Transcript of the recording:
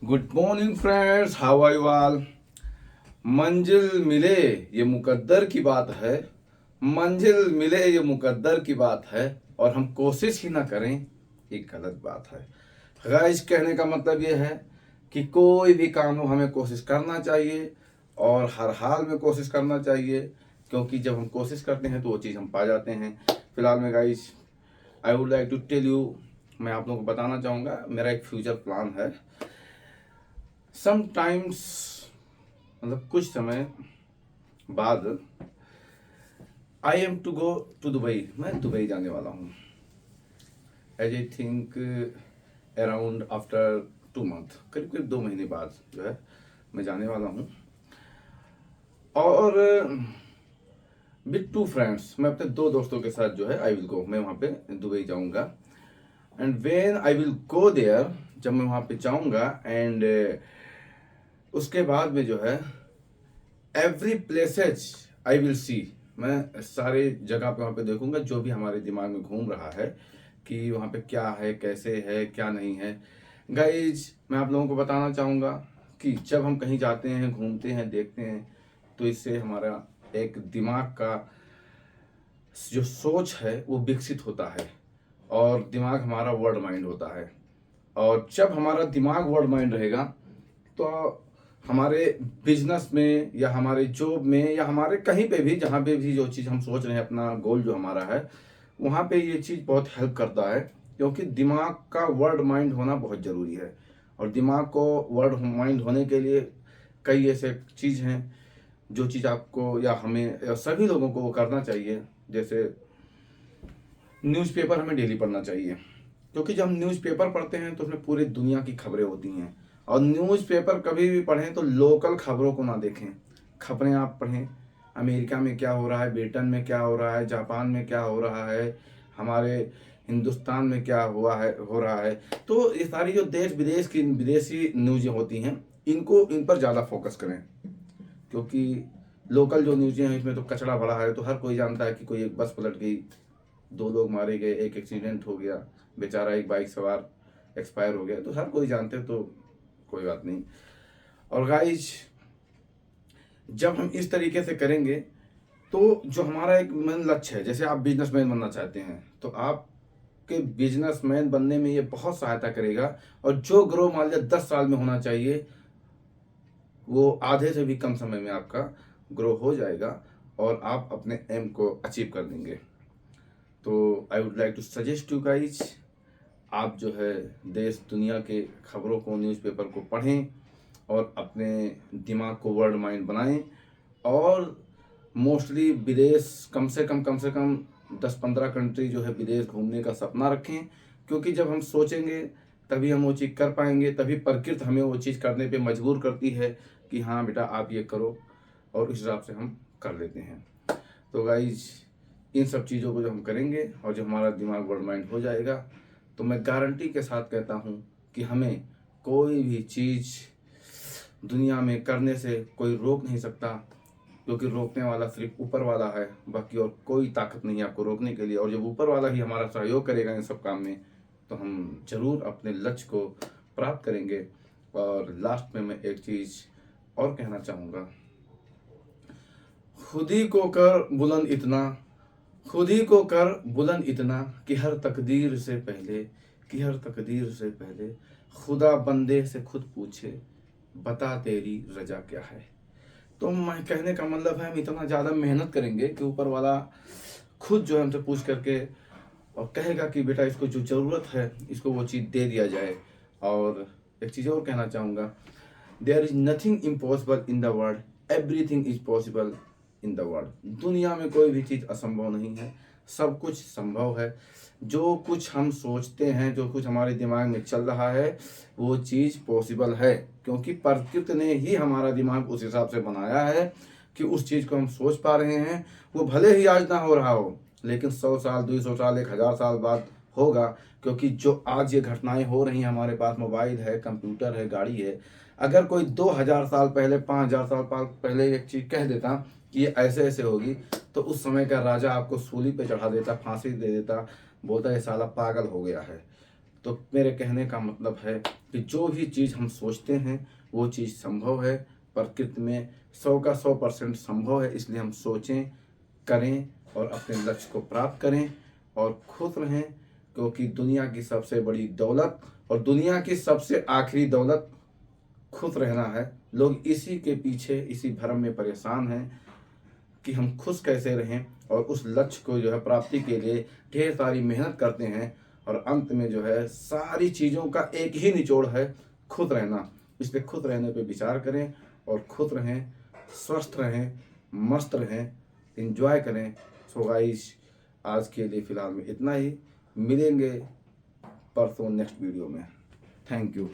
Good morning friends, how are you all. मंजिल मिले ये मुकद्दर की बात है, मंजिल मिले ये मुकद्दर की बात है, और हम कोशिश ही ना करें ये गलत बात है। गाइस, कहने का मतलब ये है कि कोई भी काम हो हमें कोशिश करना चाहिए और हर हाल में कोशिश करना चाहिए, क्योंकि जब हम कोशिश करते हैं तो वो चीज़ हम पा जाते हैं। फिलहाल में guys, I would like to tell you, मैं आप लोगों को बताना चाहूँगा मेरा एक फ्यूचर प्लान है। समटाइम्स, मतलब कुछ समय बाद, I am to go to Dubai. मैं दुबई जाने वाला हूँ। As I think around after 2 month, करीब करीब 2 महीने बाद जो है मैं जाने वाला हूँ। और विद 2 फ्रेंड्स, मैं अपने 2 दोस्तों के साथ जो है आई विल गो, मैं वहाँ पे दुबई जाऊँगा। And when I will go there, जब मैं वहाँ पे जाऊँगा एंड उसके बाद में जो है every places I will see, मैं सारे जगह पे वहाँ पे देखूंगा जो भी हमारे दिमाग में घूम रहा है कि वहाँ पे क्या है, कैसे है, क्या नहीं है। गाइज, मैं आप लोगों को बताना चाहूँगा कि जब हम कहीं जाते हैं, घूमते हैं, देखते हैं, तो इससे हमारा एक दिमाग का जो सोच है वो विकसित होता है और दिमाग हमारा वर्ड माइंड होता है। और जब हमारा दिमाग वर्ड माइंड रहेगा तो हमारे बिजनेस में या हमारे जॉब में या हमारे कहीं पे भी, जहाँ पे भी जो चीज़ हम सोच रहे हैं, अपना गोल जो हमारा है, वहाँ पे ये चीज़ बहुत हेल्प करता है, क्योंकि दिमाग का वर्ड माइंड होना बहुत ज़रूरी है। और दिमाग को वर्ड माइंड होने के लिए कई ऐसे चीज़ हैं जो चीज़ आपको या हमें या सभी लोगों को वो करना चाहिए। जैसे न्यूज़पेपर हमें डेली पढ़ना चाहिए, क्योंकि जब हम न्यूज़पेपर पढ़ते हैं तो उसमें पूरी दुनिया की खबरें होती हैं। और न्यूज़पेपर कभी भी पढ़ें तो लोकल खबरों को ना देखें, खबरें आप पढ़ें अमेरिका में क्या हो रहा है, ब्रिटेन में क्या हो रहा है, जापान में क्या हो रहा है, हमारे हिंदुस्तान में क्या हुआ है, हो रहा है। तो ये सारी जो देश विदेश की विदेशी न्यूज़ें होती हैं, इन पर ज़्यादा फोकस करें, क्योंकि लोकल जो न्यूज़ें हैं इसमें तो कचरा भरा है। तो हर कोई जानता है कि कोई एक बस पलट गई, 2 लोग मारे गए, एक एक्सीडेंट हो गया, बेचारा एक बाइक सवार एक्सपायर हो गया, तो हर कोई जानते, तो कोई बात नहीं। और गाइज, जब हम इस तरीके से करेंगे तो जो हमारा एक मन लक्ष्य है, जैसे आप बिजनेसमैन बनना चाहते हैं तो आपके बिजनेसमैन बनने में ये बहुत सहायता करेगा। और जो ग्रो मान लिया 10 साल में होना चाहिए, वो आधे से भी कम समय में आपका ग्रो हो जाएगा और आप अपने एम को अचीव कर देंगे। तो I would like to suggest you guys, आप जो है देश दुनिया के खबरों को, न्यूज़पेपर को पढ़ें और अपने दिमाग को वर्ल्ड माइंड बनाएं। और मोस्टली विदेश, कम से कम 10-15 कंट्री जो है विदेश घूमने का सपना रखें, क्योंकि जब हम सोचेंगे तभी हम वो चीज़ कर पाएंगे, तभी प्रकृति हमें वो चीज़ करने पे मजबूर करती है कि हाँ बेटा आप ये करो, और इस हिसाब से हम कर लेते हैं। तो गाइज, इन सब चीज़ों को जो हम करेंगे और जो हमारा दिमाग वर्ल्ड माइंड हो जाएगा, तो मैं गारंटी के साथ कहता हूँ कि हमें कोई भी चीज़ दुनिया में करने से कोई रोक नहीं सकता, क्योंकि रोकने वाला सिर्फ ऊपर वाला है, बाकी और कोई ताकत नहीं है आपको रोकने के लिए। और जब ऊपर वाला ही हमारा सहयोग करेगा इन सब काम में, तो हम जरूर अपने लक्ष्य को प्राप्त करेंगे। और लास्ट में मैं एक चीज़ और कहना चाहूँगा, खुद ही को कर बुलंद इतना, खुद ही को कर बुलंद इतना कि हर तकदीर से पहले, कि हर तकदीर से पहले खुदा बंदे से खुद पूछे, बता तेरी रजा क्या है। तो मैं कहने का मतलब है, हम इतना ज़्यादा मेहनत करेंगे कि ऊपर वाला खुद जो है हमसे पूछ करके और कहेगा कि बेटा इसको जो ज़रूरत है इसको वो चीज़ दे दिया जाए। और एक चीज़ और कहना चाहूँगा, there is nothing impossible in the world, everything is possible in the world. दुनिया में कोई भी चीज़ असंभव नहीं है, सब कुछ संभव है। जो कुछ हम सोचते हैं, जो कुछ हमारे दिमाग में चल रहा है, वो चीज़ पॉसिबल है, क्योंकि प्रकृति ने ही हमारा दिमाग उस हिसाब से बनाया है कि उस चीज़ को हम सोच पा रहे हैं। वो भले ही आज ना हो रहा हो, लेकिन 100 साल, 200 साल, 1000 साल बाद होगा। क्योंकि जो आज ये घटनाएं हो रही हैं, हमारे पास मोबाइल है, कंप्यूटर है, गाड़ी है। अगर कोई 2000 साल पहले, 5000 साल पहले एक चीज़ कह देता कि ये ऐसे ऐसे होगी, तो उस समय का राजा आपको सूली पे चढ़ा देता, फांसी दे देता, बोलता ये साला पागल हो गया है। तो मेरे कहने का मतलब है कि जो भी चीज़ हम सोचते हैं वो चीज़ संभव है, प्रकृति में 100 का 100% संभव है। इसलिए हम सोचें, करें और अपने लक्ष्य को प्राप्त करें और खुश रहें, क्योंकि दुनिया की सबसे बड़ी दौलत और दुनिया की सबसे आखिरी दौलत खुश रहना है। लोग इसी के पीछे, इसी भ्रम में परेशान हैं कि हम खुश कैसे रहें, और उस लक्ष्य को जो है प्राप्ति के लिए ढेर सारी मेहनत करते हैं, और अंत में जो है सारी चीज़ों का एक ही निचोड़ है, खुश रहना। इसलिए खुश रहने पे विचार करें और खुश रहें, स्वस्थ रहें, मस्त रहें, एंजॉय करें। सो गाइस, आज के लिए फ़िलहाल में इतना ही। मिलेंगे परसों नेक्स्ट वीडियो में। Thank you.